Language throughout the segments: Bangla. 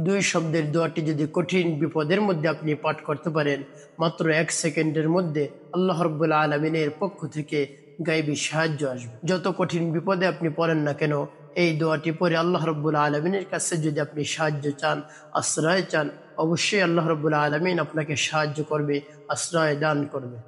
দুই শব্দের দোয়াটি যদি কঠিন বিপদের মধ্যে আপনি পাঠ করতে পারেন, মাত্র 1 সেকেন্ডের মধ্যে আল্লাহ রাব্বুল আলামিনের পক্ষ থেকে গায়বী সাহায্য আসবে। যত কঠিন বিপদে আপনি পড়েন না কেন, এই দোয়াটি পড়ে আল্লাহ রাব্বুল আলামিনের কাছে যদি আপনি সাহায্য চান, আশ্রয় চান, অবশ্যই আল্লাহ রাব্বুল আলামিন আপনাকে সাহায্য করবে, আশ্রয় দান করবে।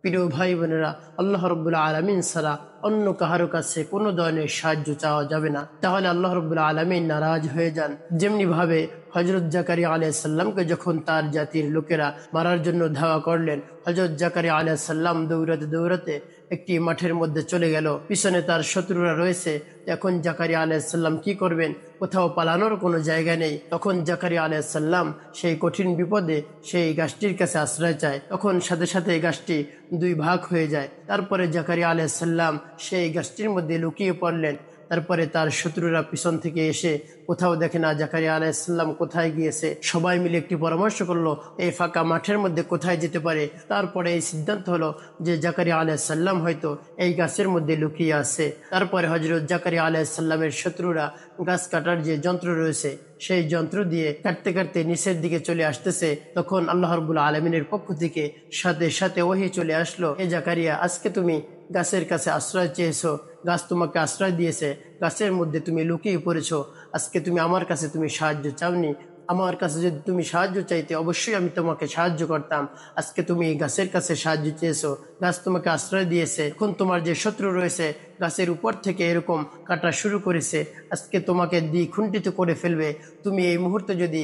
প্রিয় ভাই বোনেরা, আল্লাহ রাব্বুল আলামিন ছাড়া অন্য কাহারো কাছে কোনো ধরনের সাহায্য চাওয়া যাবে না, তাহলে আল্লাহ রাব্বুল আলামিন নারাজ হয়ে যান। যেমনি ভাবে হযরত জাকারিয়া আলাইহিস সালামকে যখন তার জাতির লোকেরা মারার জন্য ধাওয়া করলেন, হযরত জাকারিয়া আলাইহিস সালাম দৌড়াতে দৌড়াতে একটি মাঠের মধ্যে চলে গেল, পিছনে তার শত্রুরা রয়েছে। এখন জাকারিয়া আলাইহিস সালাম কি করবেন? কোথাও পালানোর কোনো জায়গা নেই। তখন জাকারিয়া আলাইহিস সালাম সেই কঠিন বিপদে সেই গাছটির কাছে আশ্রয় চায়। তখন সাথে সাথে এই গাছটি দুই ভাগ হয়ে যায়। তারপরে জাকারিয়া আলাইহিস সালাম সেই গাছটির মধ্যে লুকিয়ে পড়লেন। তারপরে তার শত্রুরা পিছন থেকে এসে কোথাও দেখে না জাকারিয়া আলাইহিস সালাম কোথায় গিয়েছে। সবাই মিলে একটি পরামর্শ করলো এই ফাঁকা মাঠের মধ্যে কোথায় যেতে পারে। তারপরে এই সিদ্ধান্ত হলো যে জাকারিয়া আলাইহিস সালাম হয়তো এই গাছের মধ্যে লুকিয়ে আছে। তারপরে হযরত জাকারিয়া আলাইহিস সালামের শত্রুরা গাছ কাটার যে যন্ত্র রয়েছে সেই যন্ত্র দিয়ে কাটতে কাটতে নিচের দিকে চলে আসতেছে। তখন আল্লাহ রাব্বুল আলামিনের পক্ষ থেকে সাথে সাথে ওহী চলে আসলো, হে জাকারিয়া, আজকে তুমি গাছের কাছে আশ্রয় চেয়েছো, গাছ তোমাকে আশ্রয় দিয়েছে, গাছের মধ্যে তুমি লুকিয়ে পড়েছো। আজকে তুমি আমার কাছে তুমি সাহায্য চাওনি, আমার কাছে যদি তুমি সাহায্য চাইতে অবশ্যই আমি তোমাকে সাহায্য করতাম। আজকে তুমি গাছের কাছে সাহায্য চেয়েছো, গাছ তোমাকে আশ্রয় দিয়েছে। এখন তোমার যে শত্রু রয়েছে গাছের উপর থেকে এরকম কাটা শুরু করেছে, আজকে তোমাকে দ্বিখণ্ডিত করে ফেলবে। তুমি এই মুহূর্তে যদি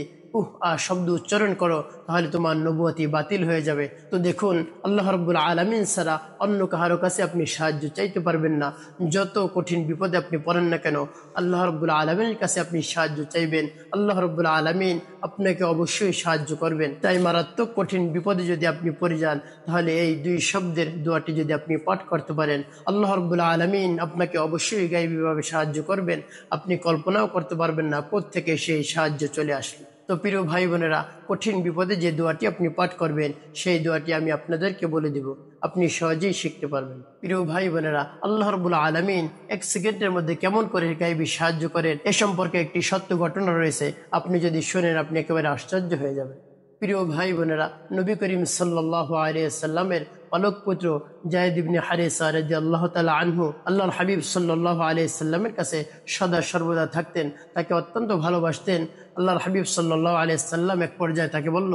শব্দ উচ্চারণ করো তাহলে তোমার নবুয়তি বাতিল হয়ে যাবে। তো দেখুন, আল্লাহ রাব্বুল আলামিন ছাড়া অন্য কাহারো কাছে আপনি সাহায্য চাইতে পারবেন না। যত কঠিন বিপদে আপনি পড়েন না কেন, আল্লাহ রাব্বুল আলামিনের কাছে আপনি সাহায্য চাইবেন, আল্লাহ রাব্বুল আলামিন আপনাকে অবশ্যই সাহায্য করবেন। তাই মারাত্মক কঠিন বিপদে যদি আপনি পড়ে যান, তাহলে এই দুই শব্দের দোয়াটি যদি আপনি পাঠ করতে পারেন, আল্লাহ রাব্বুল আলামিন আপনাকে অবশ্যই গায়বীভাবে সাহায্য করবেন। আপনি কল্পনাও করতে পারবেন না কোত্থেকে সেই সাহায্য চলে আসবে। তো প্রিয় ভাই বোনেরা, কঠিন বিপদে যে দোয়াটি আপনি পাঠ করবেন সেই দোয়াটি আমি আপনাদেরকে বলে দেব, আপনি সহজেই শিখতে পারবেন। প্রিয় ভাই বোনেরা, আল্লাহ রাব্বুল আলামিন 1 সেকেন্ডের মধ্যে কেমন করে গায়বী সাহায্য করেন এ সম্পর্কে একটি সত্য ঘটনা রয়েছে। আপনি যদি শোনেন আপনি একেবারে আশ্চর্য হয়ে যাবেন। প্রিয় ভাই বোনেরা, নবী করিম সাল্লাল্লাহু আলাইহি সাল্লামের পালক পুত্র যায়েদ ইবনে হারিসা রাদিয়াল্লাহু তাআলা আনহু আল্লাহর হাবিব সাল্লাল্লাহু আলাইহি সাল্লামের কাছে সদা সর্বদা থাকতেন, তাকে অত্যন্ত ভালোবাসতেন। আল্লাহর হাবিব সাল্লাল্লাহু আলাইহি সাল্লাম এক পর্যায়ে তাকে বলল,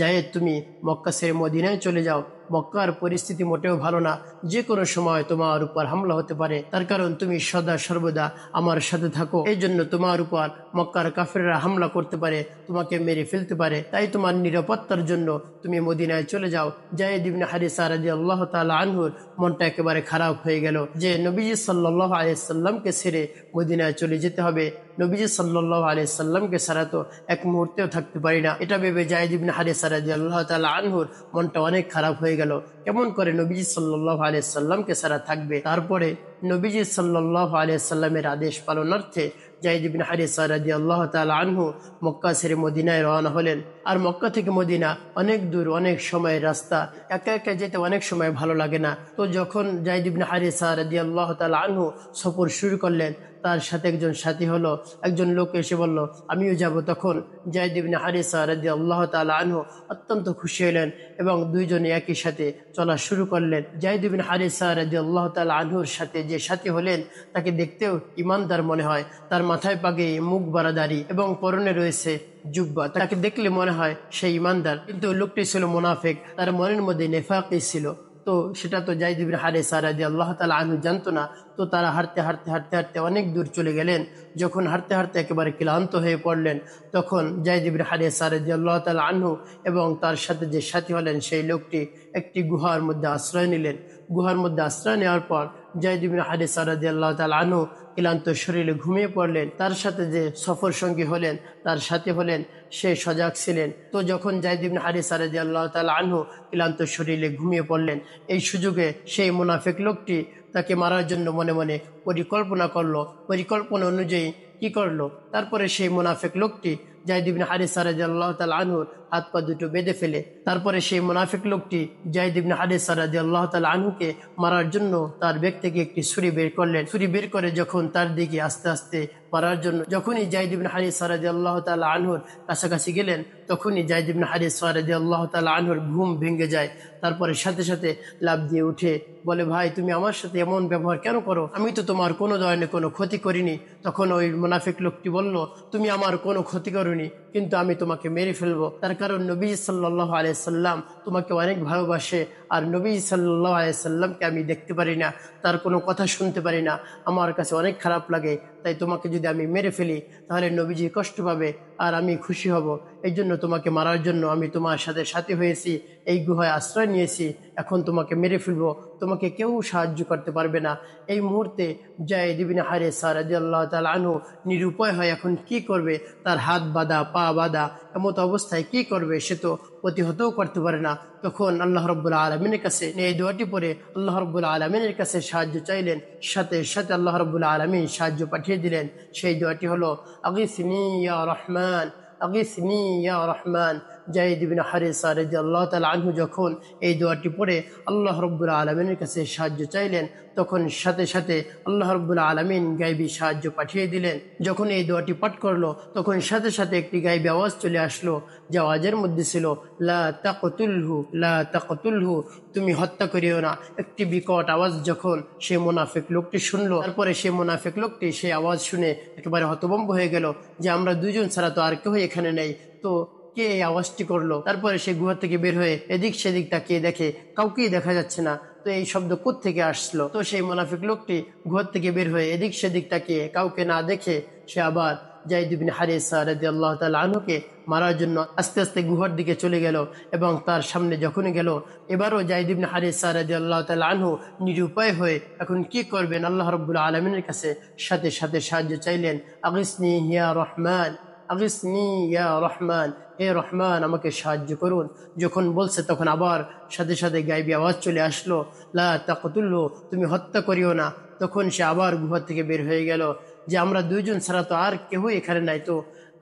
যায়েদ, তুমি মক্কা ছেড়ে মদিনায় চলে যাও। মক্কার পরিস্থিতি মোটেও ভালো না, যে কোনো সময় তোমার উপর হামলা হতে পারে। তার কারণ তুমি সদা সর্বদা আমার সাথে থাকো, এই জন্য তোমার উপর মক্কার কাফেররা হামলা করতে পারে, তোমাকে মেরে ফেলতে পারে। তাই তোমার নিরাপত্তার জন্য তুমি মদিনায় চলে যাও। যায়েদ ইবনে হারিসা রাদিয়াল্লাহু তাআলা আনহুর মনটা একেবারে খারাপ হয়ে গেল যে নবীজি সাল্লাল্লাহু আলাইহি সাল্লামকে ছেড়ে মদিনায় চলে যেতে হবে। নবীজি সাল্লাল্লাহু আলাইহি সাল্লামকে ছাড়া তো এক মুহূর্তেও থাকতে পারি না। এটা ভেবে যায়েদ ইবনে হারিসা রাদিয়াল্লাহু তাআলা আনহুর মনটা অনেক খারাপ হয়ে গেল। কেমন করে নবীজি সাল্লাল্লাহু আলাইহি সাল্লামকে ছাড়া থাকবে? তারপরে নবীজি সাল্লাল্লাহু আলাইহি সাল্লামের আদেশ পালনার্থে যায়েদ ইবনে হারিসা রাদিয়াল্লাহু তাআলা আনহু মক্কা ছেড়ে মদিনায় রওনা হলেন। আর মক্কা থেকে মদিনা অনেক দূর, অনেক সময়ের রাস্তা, একা একা যেতে অনেক সময় ভালো লাগে না। তো যখন যায়েদ ইবনে হারিসা রাদিয়াল্লাহু তাআলা আনহু সফর শুরু করলেন, তার সাথে একজন সাথী হলো, একজন লোক এসে বলল আমিও যাব। তখন যায়েদ ইবনে হারিসা রাদিয়াল্লাহু তাআলা আনহু অত্যন্ত খুশি হলেন এবং দুইজনে একই সাথে চলা শুরু করলেন। যায়েদ ইবনে হারিসা রাদিয়াল্লাহু তাআলা আনহুর সাথে যে সাথী হলেন তাকে দেখতেও ইমানদার মনে হয়। তার মাথায় পাগে মুখ বারাদারি এবং পরনে রয়েছে জুব্বা, তাকে দেখলে মনে হয় সে ইমানদার, কিন্তু লোকটি ছিল মুনাফিক, তার মনের মধ্যে নেফাকই ছিল। তো সেটা তো যায়েদ ইবনে হারিসা রাদিয়াল্লাহু তাআলা আনহু জানতো না। তো তারা হাঁটতে হাঁটতে হাঁটতে হাঁটতে অনেক দূর চলে গেলেন। যখন হাঁটতে হাঁটতে একেবারে ক্লান্ত হয়ে পড়লেন, তখন যায়েদ ইবনে হারিসা রাদিয়াল্লাহু তাআলা আনহু এবং তার সাথে যে সাথী হলেন সেই লোকটি একটি গুহার মধ্যে আশ্রয় নিলেন। গুহার মধ্যে আশ্রয় নেওয়ার পর যায়েদ ইবনে হারিসা রাদিয়াল্লাহু তাআলা আনহু ক্লান্ত শরীরে ঘুমিয়ে পড়লেন। তার সাথে যে সফর সঙ্গী হলেন, তার সাথে হলেন, সে সজাগ ছিলেন। তো যখন যায়েদ ইবনে হারিসা রাদিয়াল্লাহু তাআলা আনহু ক্লান্ত শরীরে ঘুমিয়ে পড়লেন, এই সুযোগে সেই মুনাফিক লোকটি তাকে মারার জন্য মনে মনে পরিকল্পনা করলো। পরিকল্পনা অনুযায়ী কি করলো? তারপরে সেই মুনাফিক লোকটি যায়েদ ইবনে হারিসা রাদিয়াল্লাহু তাআলা আনহুর হাত পা দুটো বেঁধে ফেলে। তারপরে সেই মুনাফিক লোকটি যায়েদ ইবনে হারিসা রাদিয়াল্লাহু তাআলা আনহুকে মারার জন্য তার ব্যাগ থেকে একটি ছুরি বের করলেন। ছুরি বের করে যখন তার দিকে আস্তে আস্তে মারার জন্য যখনই যায়েদ ইবনে হারিসা রাদিয়াল্লাহু তাআলা আনহুর কাছাকাছি গেলেন, তখনই যায়েদ ইবনে হারিসা রাদিয়াল্লাহু তাআলা আনহুর ঘুম ভেঙে যায়। তারপরে সাথে সাথে লাফ দিয়ে উঠে বলে, ভাই তুমি আমার সাথে এমন ব্যবহার কেন করো? আমি তো তোমার কোনো ধরনের কোনো ক্ষতি করিনি। তখন ওই মুনাফিক লোকটি বলল, তুমি আমার কোনো ক্ষতি করোনি, কিন্তু আমি তোমাকে মেরে ফেলবো। তার কারণ নবী সাল্লাল্লাহু আলাইহি সাল্লাম তোমাকে অনেক ভালোবাসে, আর নবী সাল্লাল্লাহু আলাইহি সাল্লামকে আমি দেখতে পারি না, তার কোনো কথা শুনতে পারি না, আমার কাছে অনেক খারাপ লাগে। তাই তোমাকে যদি আমি মেরে ফেলি তাহলে নবীজি কষ্ট পাবে আর আমি খুশি হব। এই জন্য তোমাকে মারার জন্য আমি তোমার সাথে সাথী হয়েছি, এই গুহায় আশ্রয় নিয়েছি। এখন তোমাকে মেরে ফেলবো, তোমাকে কেউ সাহায্য করতে পারবে না। এই মুহূর্তে যায়েদ ইবনে হারিসা রাদিয়াল্লাহু তাআলা আনহু নিরুপায় হয় এখন কি করবে। তার হাত বাঁধা, পা বাঁধা, এমত অবস্থায় কি করবে, সে তো প্রতিহতও করতে পারে না। তখন আল্লাহ রাব্বুল আলামিনের কাছে এই দোয়াটি পড়ে আল্লাহ রাব্বুল আলামিনের কাছে সাহায্য চাইলেন। সাথে সাথে আল্লাহ রাব্বুল আলামিন সাহায্য পাঠিয়ে দিলেন। সেই দোয়াটি হলো, আগিসনি ইয়া রহমান, আগিসনি ইয়া রহমান। যায়েদ ইবনে হারিসা রাদিয়াল্লাহু তাআলা আনহু যখন এই দোয়াটি পড়ে আল্লাহ রাব্বুল আলামিনের কাছে সাহায্য চাইলেন, তখন সাথে সাথে আল্লাহ রাব্বুল আলামিন গায়বী সাহায্য পাঠিয়ে দিলেন। যখন এই দোয়াটি পাঠ করলো, তখন সাথে সাথে একটি গায়বী আওয়াজ চলে আসলো, যে আওয়াজের মধ্যে ছিল, লা তাকতুলহু, লা তাকতুলহু, তুমি হত্যা করিও না। একটি বিকট আওয়াজ যখন সেই মুনাফিক লোকটি শুনলো, তারপরে সেই মুনাফিক লোকটি সেই আওয়াজ শুনে একেবারে হতভম্ব হয়ে গেল, যে আমরা দুইজন ছাড়া তো আর কেউ এখানে নেই, তো কে এই আওয়াজটি করলো? তারপরে সে গুহা থেকে বের হয়ে এদিক সেদিক তাকিয়ে দেখে কাউকেই দেখা যাচ্ছে না। তো এই শব্দ কোত্থেকে আসলো? তো সেই মুনাফিক লোকটি গুহার থেকে বের হয়ে এদিক সেদিক তাকিয়ে কাউকে না দেখে সে আবার যায়েদ ইবনে হারিসা রাদিয়াল্লাহু তাআলা আনহুকে মারার জন্য আস্তে আস্তে গুহার দিকে চলে গেল। এবং তার সামনে যখনই গেল, এবারও যায়েদ ইবনে হারিসা রাদিয়াল্লাহু তাআলা আনহু নিরুপায় হয়ে এখন কি করবেন, আল্লাহ রাব্বুল আলামিনের কাছে সাথে সাথে সাহায্য চাইলেন। আগিসনি ইয়া রহমান, আগিসনি ইয়া রহমান, হে রহমান আমাকে সাহায্য করুন। যখন বলছে তখন আবার সাথে সাথে গায়বী আওয়াজ চলে আসলো, লা তাকতুলহু, তুমি হত্যা করিও না। তখন সে আবার গুহা থেকে বের হয়ে গেল, যে আমরা দুইজন ছাড়া তো আর কেউ এখানে নাই, তো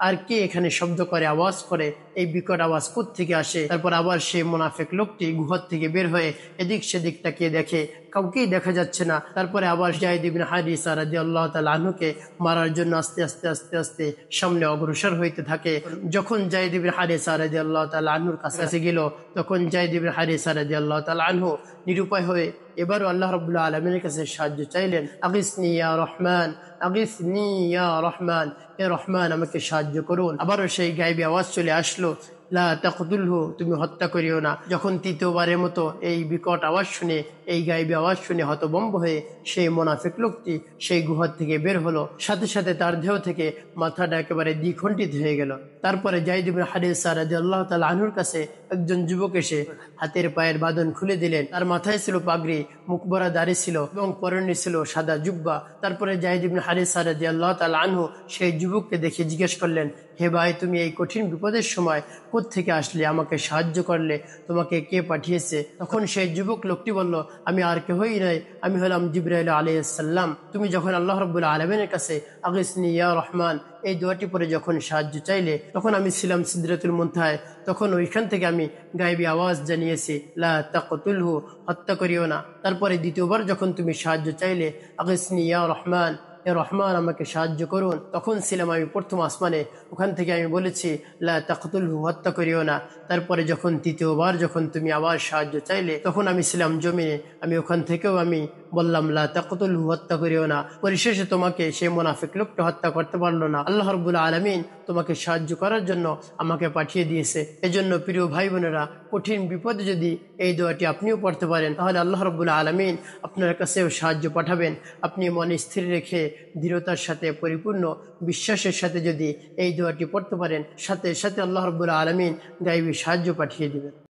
আর কে এখানে শব্দ করে, আওয়াজ করে, এই বিকট আওয়াজ কোত্থেকে আসে? তারপর আবার সেই মুনাফিক লোকটি গুহার থেকে বের হয়ে এদিক সেদিক তাকিয়ে দেখে কাউকেই দেখা যাচ্ছে না। তারপরে আবার যায়েদ ইবনে হারিসা রাদিয়াল্লাহু তাআলা আনহুকে মারার জন্য আস্তে আস্তে আস্তে আস্তে সামনে অগ্রসর হইতে থাকে। যখন যায়েদ ইবনে হারিসা রাদিয়াল্লাহু তাআলা আনহুর কাছে গেল, তখন যায়েদ ইবনে হারিসা রাদিয়াল্লাহু তাআলা আনহু নিরুপায় হয়ে এবারও আল্লাহ রাব্বুল আলামিনের কাছে সাহায্য চাইলেন। আগিসনি ইয়া রহমান, আগিসনি ইয়া রহমান, হে রহমান আমাকে সাহায্য করুন। আবারও সেই গায়বী আওয়াজ চলে আসলো, লা তাকতুলহু, তুমি হত্যা করিও না। যখন তৃতীয়বারের মতো এই বিকট আওয়াজ শুনে, এই গায়বী আওয়াজ শুনে হতভম্ব হয়ে সেই মুনাফিক লোকটি সেই গুহার থেকে বের হলো, সাথে সাথে তার দেহ থেকে মাথাটা একেবারে দ্বিখণ্ডিত হয়ে গেল। তারপরে যায়েদ ইবনে হারিসা রাদিয়াল্লাহু তাআলা আনহুর কাছে একজন যুবক এসে হাতের পায়ের বাঁধন খুলে দিলেন। তার মাথায় ছিল পাগড়ি, মুখ ভরা দাড়ি ছিল এবং পরনে ছিল সাদা জুব্বা। তারপরে যায়েদ ইবনে হারিসা রাদিয়াল্লাহু তাআলা আনহু সেই যুবককে দেখে জিজ্ঞেস করলেন, হে ভাই, তুমি এই কঠিন বিপদের সময় কোত্থেকে আসলে? আমাকে সাহায্য করলে, তোমাকে কে পাঠিয়েছে? তখন সেই যুবক লোকটি বলল, আমি আর কেউই নাই, আমি হলাম জিবরাইল আলাইহিস সালাম। তুমি যখন আল্লাহ রাব্বুল আলামিনের কাছে আগিসনি ইয়া রহমান এই দোয়াটি পরে যখন সাহায্য চাইলে, তখন আমি ছিলাম সিদরাতুল মুনতাহায়। তখন ওইখান থেকে আমি গায়বী আওয়াজ জানিয়েছি, লা তাকতুলহু, হত্যা করিও না। তারপরে দ্বিতীয়বার যখন তুমি সাহায্য চাইলে, আগিসনি ইয়া রহমান, এ রহমান আমাকে সাহায্য করুন, তখন ছিলাম আমি প্রথম আসমানে। ওখান থেকে আমি বলেছি, লা তাকতুলহু, হত্যা করিও না। তারপরে যখন তৃতীয়বার যখন তুমি আবার সাহায্য চাইলে, তখন আমি ছিলাম জমিনে। আমি ওখান থেকেও আমি বললাম, লা তাকতুলহু, হত্যা করিও না। পরিশেষে তোমাকে সেই মুনাফিক লোকটা হত্যা করতে পারলো না। আল্লাহ রাব্বুল আলামিন তোমাকে সাহায্য করার জন্য আমাকে পাঠিয়ে দিয়েছে। এজন্য প্রিয় ভাই বোনেরা, কঠিন বিপদে যদি এই দোয়াটি আপনিও পড়তে পারেন, তাহলে আল্লাহ রাব্বুল আলামিন আপনার কাছেও সাহায্য পাঠাবেন। আপনি মনে স্থির রেখে দৃঢ়তার সাথে, পরিপূর্ণ বিশ্বাসের সাথে যদি এই দোয়াটি পড়তে পারেন, সাথে সাথে আল্লাহ রাব্বুল আলামিন গায়বী সাহায্য পাঠিয়ে দিবেন।